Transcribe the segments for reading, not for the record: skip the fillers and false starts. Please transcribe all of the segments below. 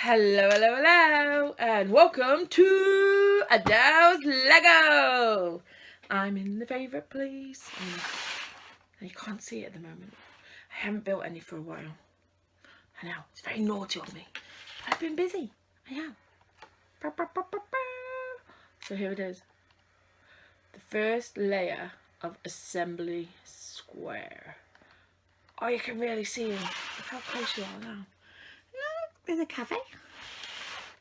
Hello, hello, hello, and welcome to Adele's Lego. I'm in the favourite place. You can't see it at the moment. I haven't built any for a while. I know, it's very naughty of me. But I've been busy. I am. So here it is. The first layer of assembly square. Oh, you can really see him. Look how close you are now. Look, there's a cafe.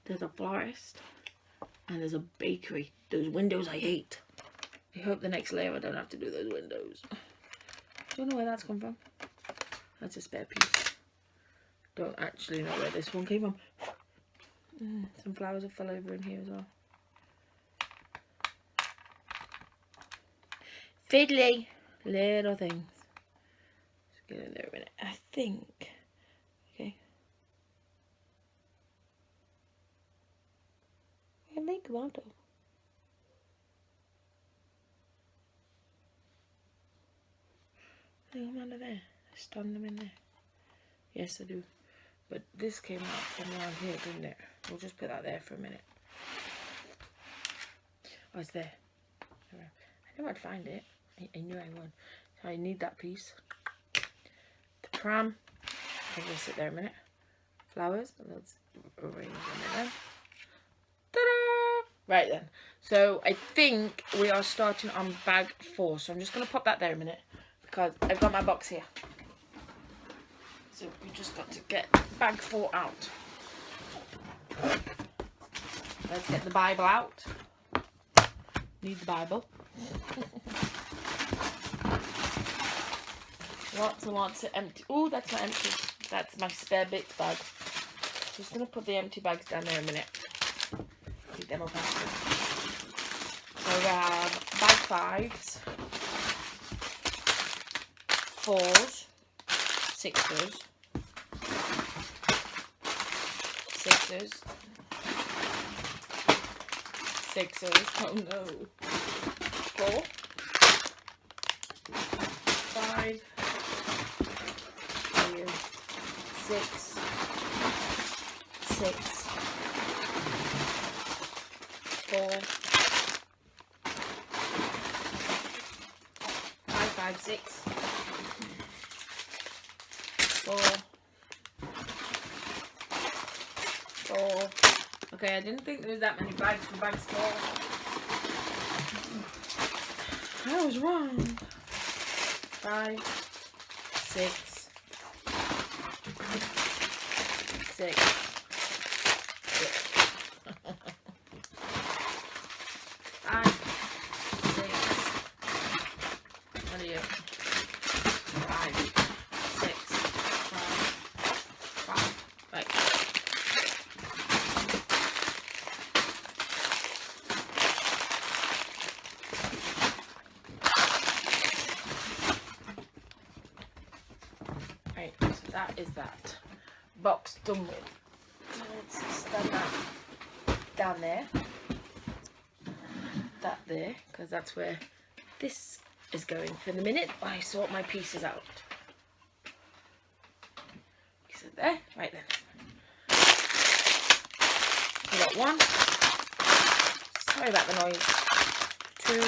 There's a florist. And there's a bakery. Those windows I hate. I hope the next layer I don't have to do those windows. Don't know where that's come from. That's a spare piece. Don't actually know where this one came from. Some flowers have fell over in here as well. Fiddly little things. Let's get in there a minute. I think. Okay. Where they come out of? They come under there. I stand them in there. Yes, I do. But this came out from around here, didn't it? We'll just put that there for a minute. Oh, it's there. I knew I'd find it. I knew I would. So I need that piece. The pram. I'm going to sit there a minute. Flowers. Let's arrange them in there. Ta-da! Right then. So I think we are starting on bag 4. So I'm just going to pop that there a minute. Because I've got my box here. So we just got to get bag 4 out. Let's get the Bible out. Need the Bible. Lots and lots of empty. Oh, that's not empty. That's my spare bits bag. Just going to put the empty bags down there a minute. Keep them up after. So we have bag 5s, 4s, 6s, 6s, 6s, oh no, 4, 5, 6, 6, 4, 5, 6, 4, 4. Okay, I didn't think there was that many bags for bag 4. I was wrong. 5, 6, 6. What are you? 5, 6, 5. Right. Right, so that is that. Box done with. So let's stand that down there. That there, because that's where this is going for the minute. I sort my pieces out. Piece it there. Right then. We got 1. Sorry about the noise. 2.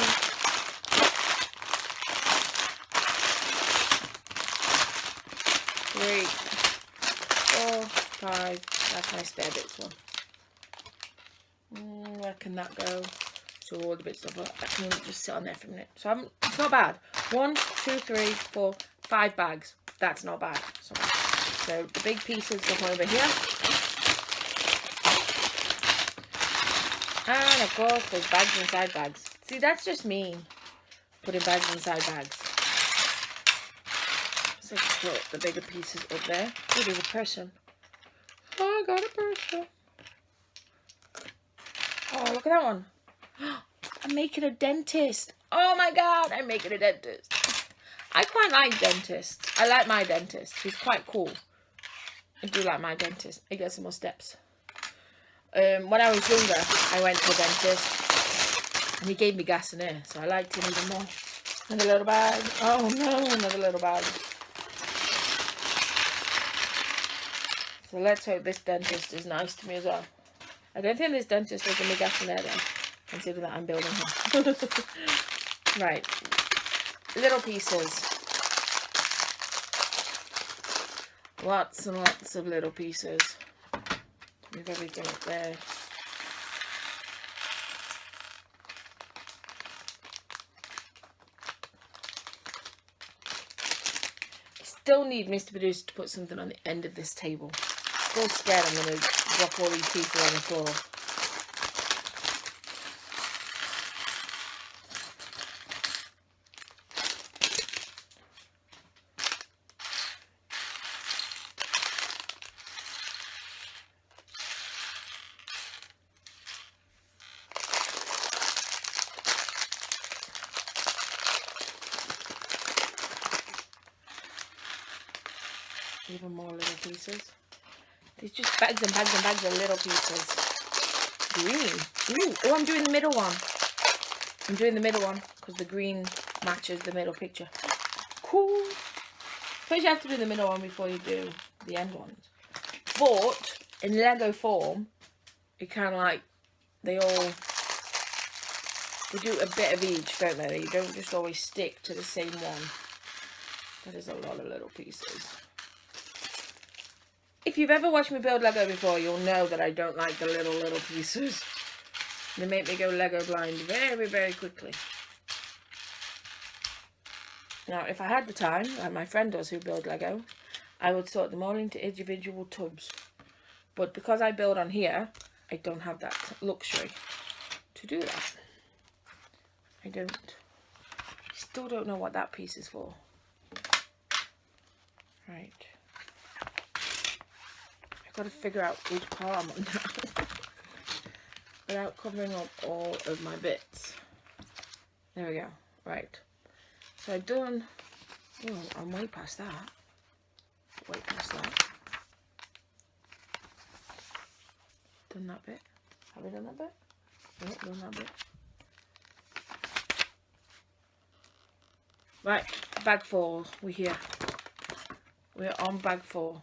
3, 4, 5. That's my spare bits one. Where can that go? So all the bits of that can just sit on there for a minute. So it's not bad. 1, 2, 3, 4, 5 bags. That's not bad. So the big pieces go over here. And of course there's bags inside bags. See, that's just mean. Putting bags inside bags. So put the bigger pieces up there. Oh, there's a person. Oh, I got a person. Oh, look at that one. I'm making a dentist. Oh my god, I'm making a dentist. I quite like dentists. I like my dentist. He's quite cool. I do like my dentist. He gets some more steps. When I was younger, I went to a dentist and he gave me gas and air, so I liked him even more. Another little bag. Oh no, another little bag. So let's hope this dentist is nice to me as well. I don't think this dentist is going to be getting there then, considering that I'm building him. Right. Little pieces. Lots and lots of little pieces. With everything up there. Still need Mr. Producer to put something on the end of this table. Still scared I'm going to drop all these pieces on the floor. Even more little pieces. There's just bags and bags and bags of little pieces. Green. Ooh. Oh, I'm doing the middle one. I'm doing the middle one because the green matches the middle picture. Cool. First you have to do the middle one before you do the end ones. But in Lego form, it kind of like, they do a bit of each, don't they? You don't just always stick to the same one. That is a lot of little pieces. If you've ever watched me build Lego before, you'll know that I don't like the little pieces. They make me go Lego blind very, very quickly. Now, if I had the time, like my friend does who build Lego, I would sort them all into individual tubs. But because I build on here, I don't have that luxury to do that. I don't. Still don't know what that piece is for. Right. I've got to figure out which part I'm on now. Without covering up all of my bits. There we go. Right. So I've done... Oh, I'm way past that. Way past that. Done that bit. Have we done that bit? No, done that bit. Right. Bag 4. We're here. We're on bag 4.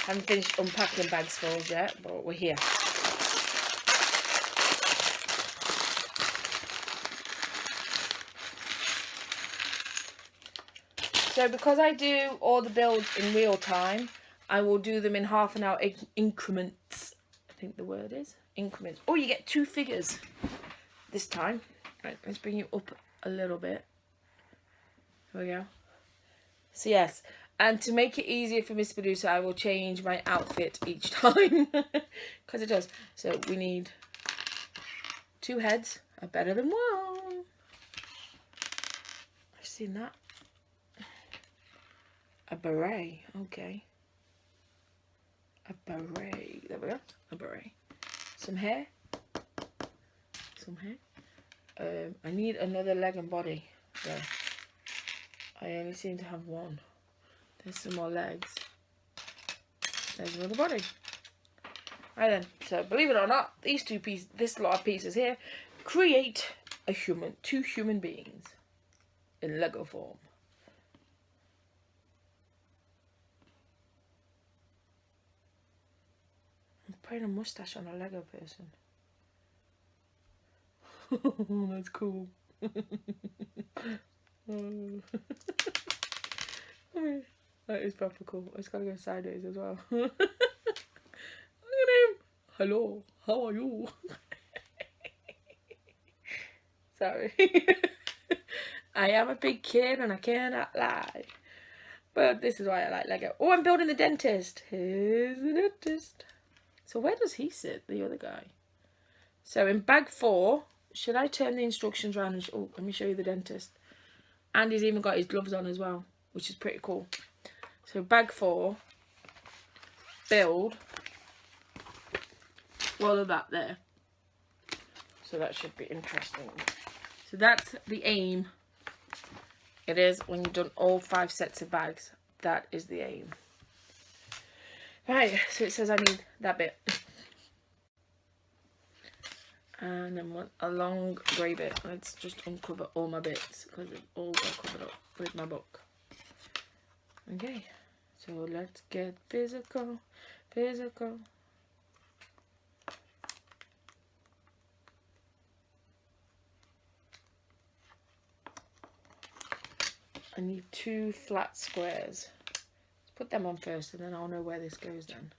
Haven't finished unpacking bags 4 yet, but we're here. So because I do all the builds in real time, I will do them in half an hour increments. I think the word is increments. Oh, you get 2 figures this time. Right, let's bring you up a little bit. There we go. So yes, and to make it easier for Mr. Producer, I will change my outfit each time. Because it does. So we need 2 heads are better than 1. I've seen that. A beret, okay. A beret, there we go, a beret. Some hair. Some hair. I need another leg and body. There. I only seem to have 1. There's some more legs. There's another body. Right then, so believe it or not, these 2 pieces, this lot of pieces here, create a human, 2 human beings in Lego form. I'm putting a mustache on a Lego person. That's cool. That is proper cool. It's gotta go sideways as well. Look at him. Hello, how are you? Sorry. I am a big kid and I cannot lie. But this is why I like Lego. Oh, I'm building the dentist. Here's the dentist. So where does he sit, the other guy? So in bag 4, should I turn the instructions around and... Oh, let me show you the dentist. And he's even got his gloves on as well, which is pretty cool. So bag 4, build all of that there. So that should be interesting. So that's the aim. It is when you've done all 5 sets of bags. That is the aim. Right, so it says I need that bit. And then want a long grey bit. Let's just uncover all my bits because it's all got covered up with my book. Okay, So let's get physical, physical. I need 2 flat squares. Let's put them on first, and then I'll know where this goes then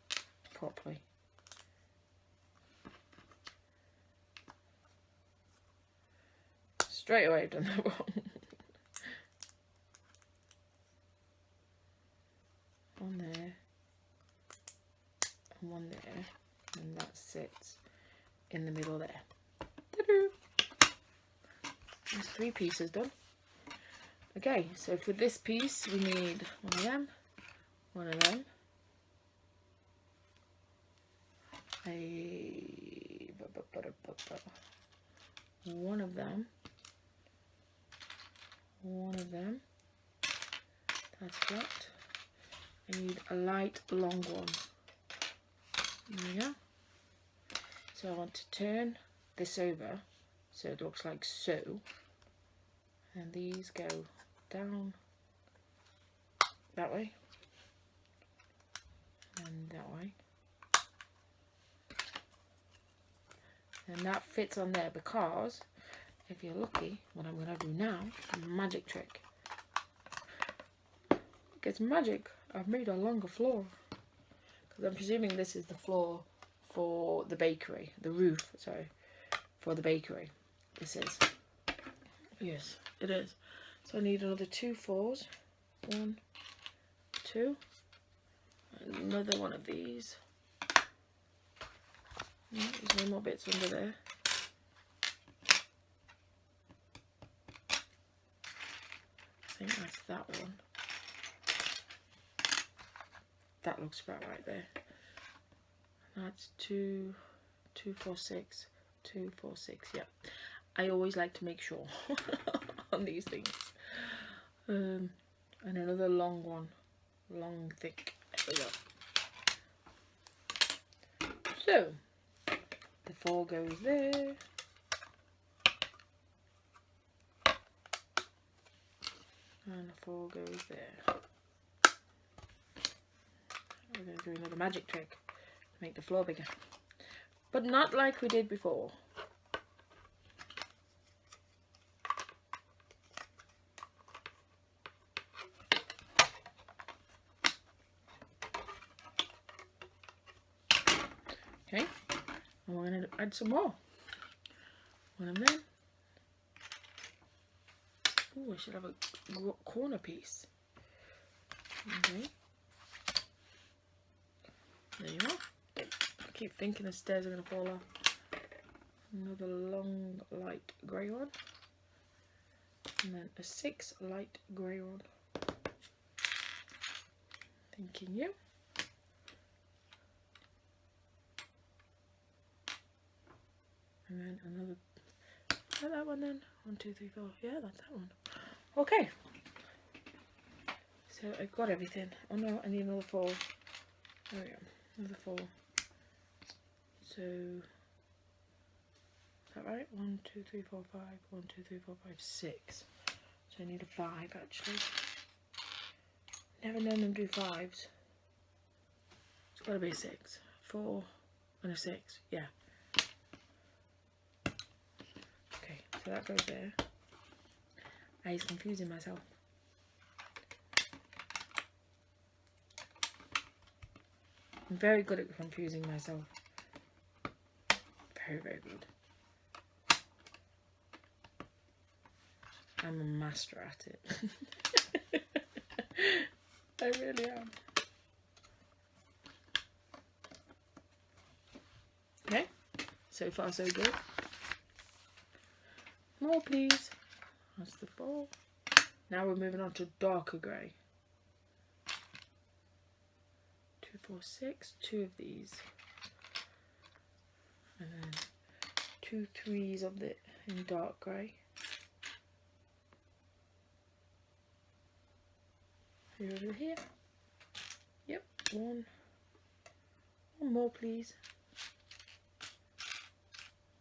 properly. Straight away I've done that wrong. One there, and one there, and that sits in the middle there. Ta-doo! There's 3 pieces done. Okay, so for this piece we need one of them, one of them, one of them, one of them. That's flat. I need a light long one. There we go. So I want to turn this over so it looks like so, and these go down that way and that way, and that fits on there because if you're lucky, what I'm going to do now, a magic trick. It's magic. I've made a longer floor because I'm presuming this is the floor for the bakery, the roof, sorry, for the bakery. This is. Yes, it is. So I need another 2 4s. 1, 2. Another one of these. There's no more bits under there. I think that's that one. That looks about right there. That's 2, 2, 4, 6, 2, 4, 6. Yep. I always like to make sure on these things. And another long one, long, thick. There we go. So the 4 goes there. And the 4 goes there. We're going to do another magic trick to make the floor bigger, but not like we did before. Okay, and we're going to add some more. One of them. Oh, I should have a corner piece. Okay. There you are. I keep thinking the stairs are going to fall off. Another long light grey one. And then a 6 light grey one. Thanking you. And then another. Is that one then? 1, 2, 3, 4. Yeah, that's that one. Okay. So I've got everything. Oh no, I need another 4. There we go. Another 4. So, is that right? 1, 2, 3, 4, 5. 1, 2, 3, 4, 5, 6. So I need a 5 actually. Never known them do 5s. It's got to be a 6. 4 and a 6. Yeah. Okay, so that goes there. I was confusing myself. I'm very good at confusing myself. Very, very good. I'm a master at it. I really am. Okay, so far so good. More please. That's the 4. Now we're moving on to darker grey. 2, 4, 6. 2 of these. And then 2 3s of it in dark grey. Over here. Yep, 1. 1 more please.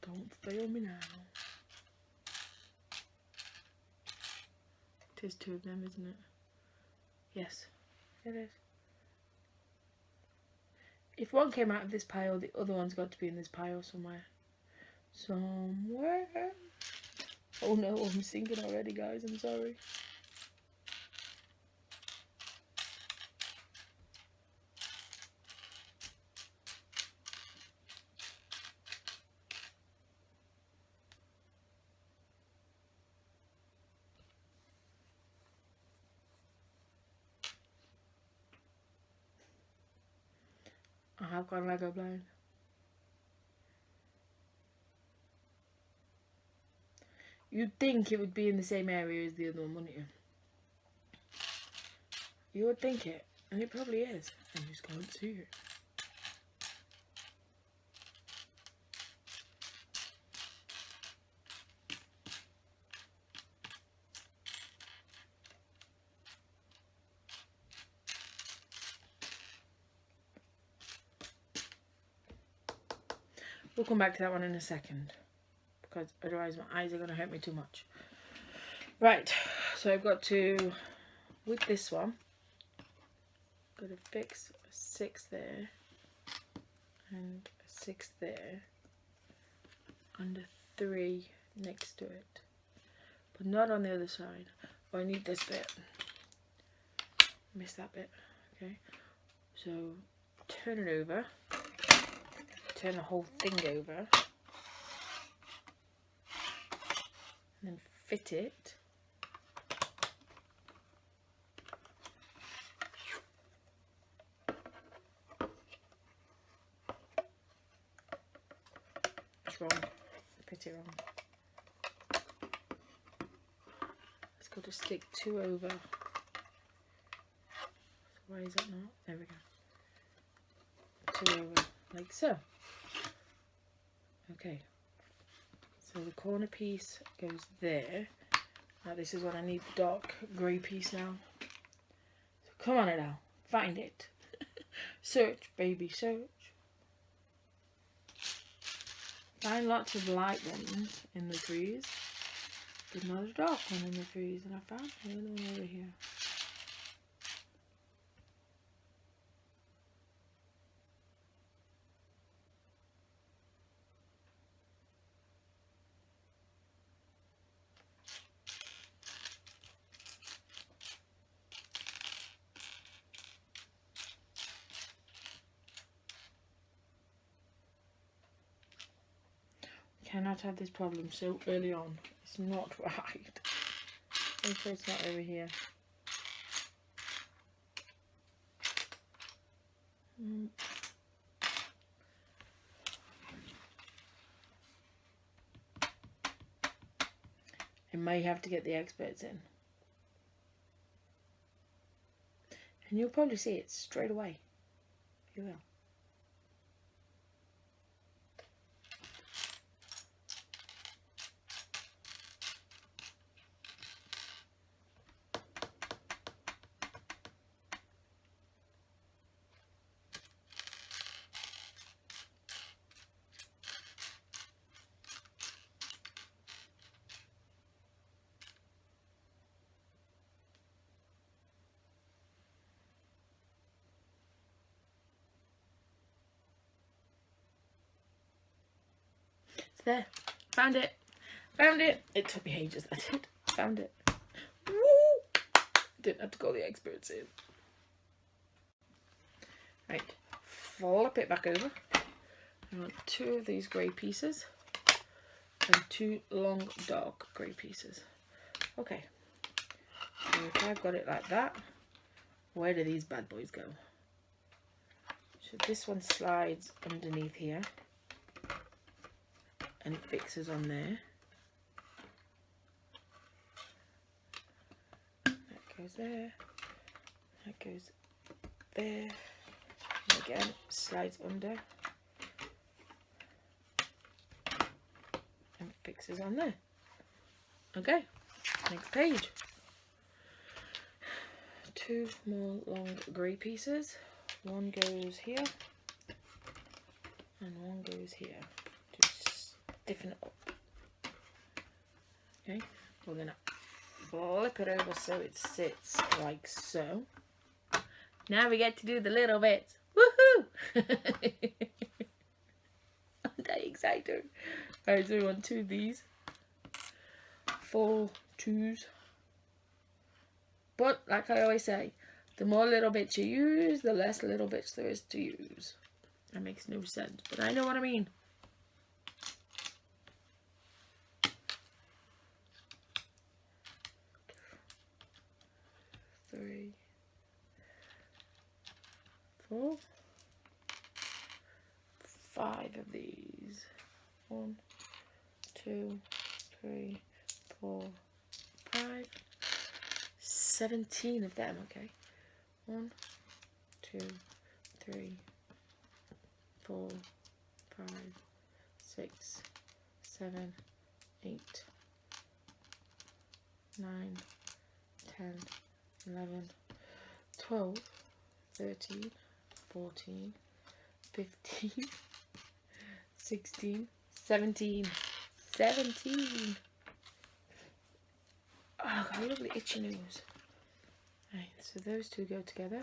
Don't fail me now. It is 2 of them, isn't it? Yes, it is. If one came out of this pile, the other one's got to be in this pile somewhere. Somewhere. Oh no, I'm sinking already, guys. I'm sorry. I have got Lego blind. You'd think it would be in the same area as the other one, wouldn't you? You would think it, and it probably is. I just can't see it. We'll come back to that one in a second, because otherwise my eyes are going to hurt me too much. Right, so I've got to, with this one, got to fix a 6 there and a 6 there and a 3 next to it, but not on the other side. Oh, I need this bit. Missed that bit. Okay, so turn it over. Turn the whole thing over and then fit it. It's wrong. Fit it wrong. It's got to stick 2 over. So why is that not? There we go. 2 over, like so. Okay, so the corner piece goes there. Now this is what I need, the dark grey piece now. So come on now, find it. Search, baby, search. Find lots of light ones in the trees, but not a dark one in the trees. And I found another one over here. Cannot have this problem so early on. It's not right. Make sure it's not over here. I may have to get the experts in. And you'll probably see it straight away. You will. There, found it, It took me ages, I did. Found it. Woo! Didn't have to call the experts in. Right, flip it back over. I want 2 of these grey pieces and 2 long dark grey pieces. Okay, so if I've got it like that, where do these bad boys go? So this one slides underneath here and fixes on there. That goes there, that goes there, and again slides under and fixes on there. Okay, next page. 2 more long grey pieces. One goes here and one goes here. Stiffen it up. Okay, we're gonna flip it over so it sits like so. Now we get to do the little bits. Woohoo! Aren't I excited? Alright, so we want 2 of these. 4 twos. But, like I always say, the more little bits you use, the less little bits there is to use. That makes no sense, but I know what I mean. Three, 4, 5 of these. 1, 2, 3, 4, 5. 17 of them, okay. 1, 2, 3, 4, 5, 6, 7, 8, 9, 10, 11, 12, 13, 14, 15, 16, 17. 17. Oh, I've got a lovely itchy nose. Right, so those 2 go together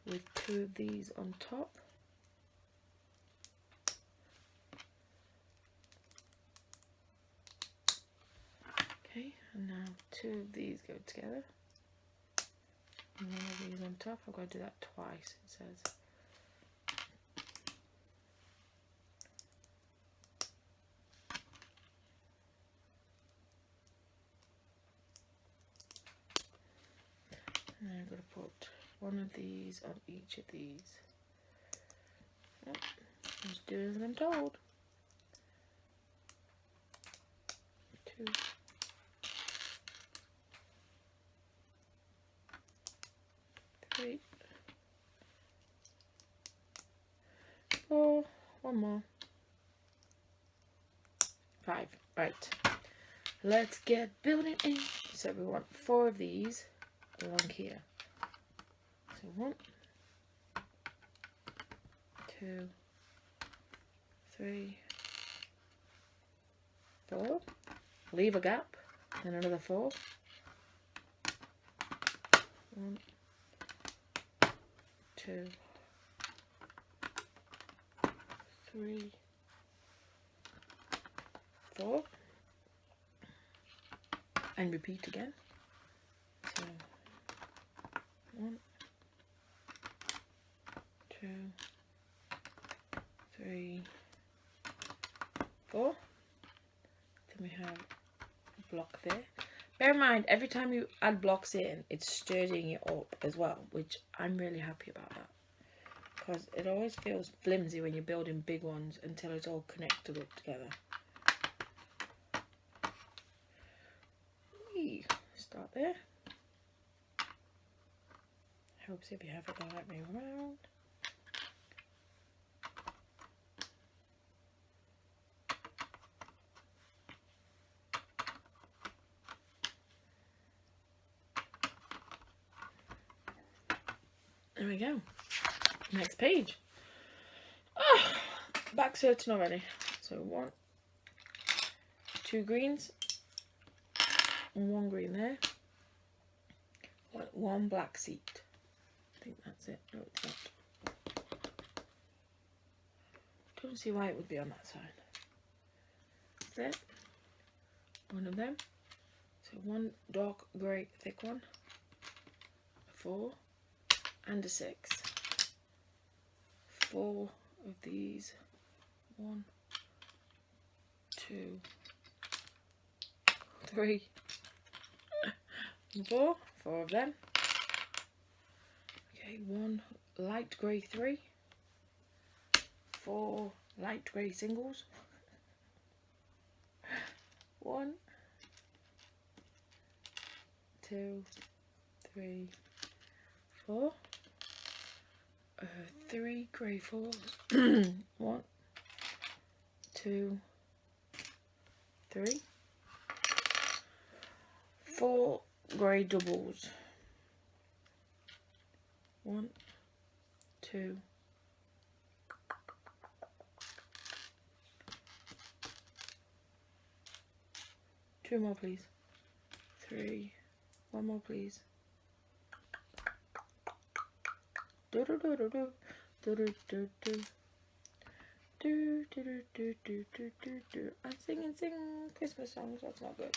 with 2 of these on top. Okay, and now 2 of these go together. And 1 of these on top. I've got to do that twice, it says. And then I've got to put 1 of these on each of these. Yep. Just do as I'm told. 2. 3. 4. 1 more. 5. Right. Let's get building in. So we want 4 of these along here. So 1, 2, 3, 4. Leave a gap. Then another 4. 1, 2, 3, 4. And repeat again. So 1, 2, 3, 4. Then we have a block there. Bear in mind, every time you add blocks in, it's sturdying it up as well, which I'm really happy about that. Because it always feels flimsy when you're building big ones until it's all connected together. Start there. Helps if you have it the right way around. There we go. Next page. Oh, back's hurting already. So 1, 2 greens. 1 green there. 1 black seat. I think that's it. No, it's not. Don't see why it would be on that side. There. 1 of them. So 1 dark grey thick one. A 4 and a 6. 4 of these. 1, 2, 3, 4. 4 of them. Okay, 1 light grey 3. 4 light grey singles. 1, 2, 3, 4. 3 grey 4s. 1, 2, 3. 4 grey doubles. 1, 2. 2 more, please. 3. 1 more, please. Do do do do. Do do do do do do do do. I'm singing Christmas songs. That's not good.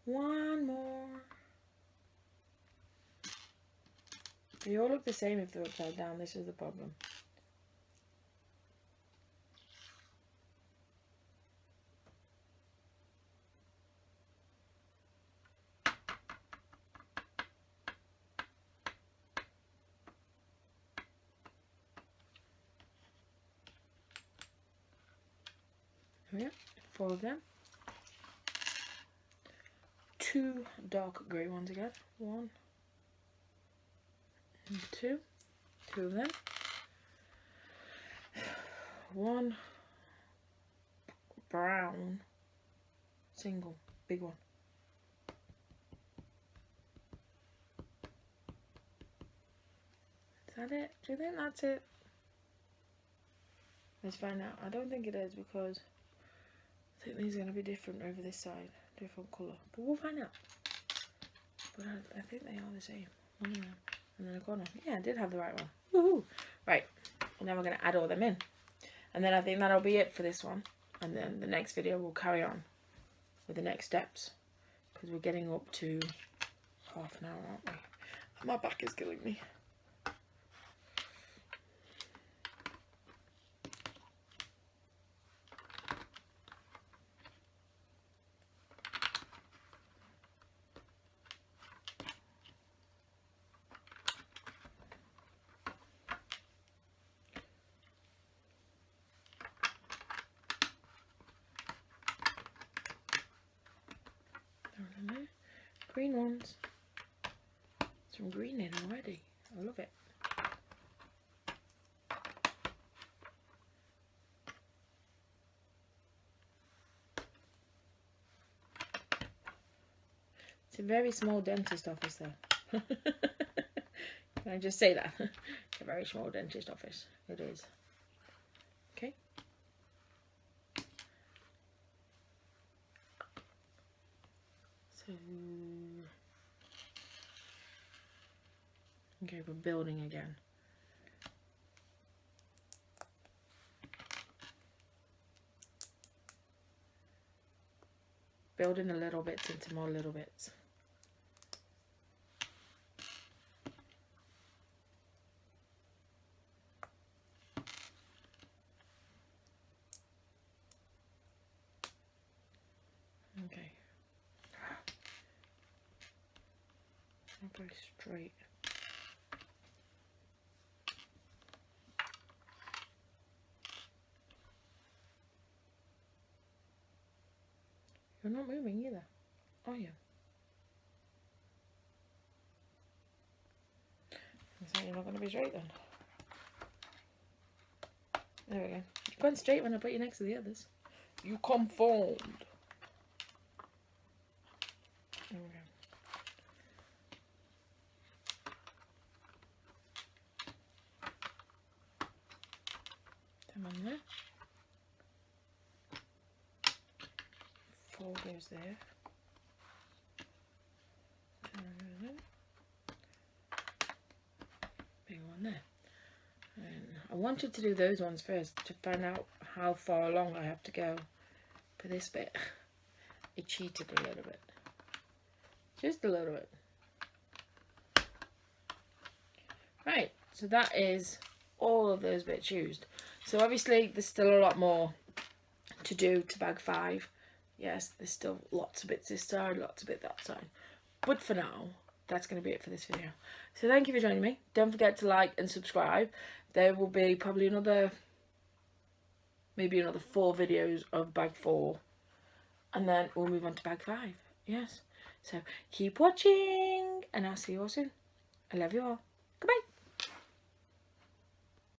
One more. They all look the same if they're upside down. This is the problem. There we go. 4 of them. 2 dark grey ones again. 1 and 2. 2 of them. 1 brown single big one. Is that it? Do you think that's it? Let's find out. I don't think it is, because I think these are going to be different over this side. Different colour. But we'll find out. But I think they are the same. One of them. And then a corner. Yeah, I did have the right one. Woohoo! Right. And then we're going to add all them in. And then I think that'll be it for this one. And then the next video we'll carry on with the next steps. Because we're getting up to half an hour, aren't we? My back is killing me. Green ones. Some green in already. I love it. It's a very small dentist office though. Can I just say that? It's a very small dentist office. It is. Okay. So, okay, we're building again. Building the little bits into more little bits. Okay. Not very straight. You're not moving either, are you? So you're not going to be straight then. There we go. You're going straight when I put you next to the others. You conformed. There we go. Come on there. 4 goes there. 2 goes there. Big one there. And I wanted to do those ones first to find out how far along I have to go for this bit. I cheated a little bit. Just a little bit. Right, so that is all of those bits used. So obviously there's still a lot more to do to bag 5. Yes, there's still lots of bits this side, lots of bits that side. But for now, that's going to be it for this video. So thank you for joining me. Don't forget to like and subscribe. There will be probably maybe another 4 videos of bag 4. And then we'll move on to bag 5. Yes. So keep watching and I'll see you all soon. I love you all.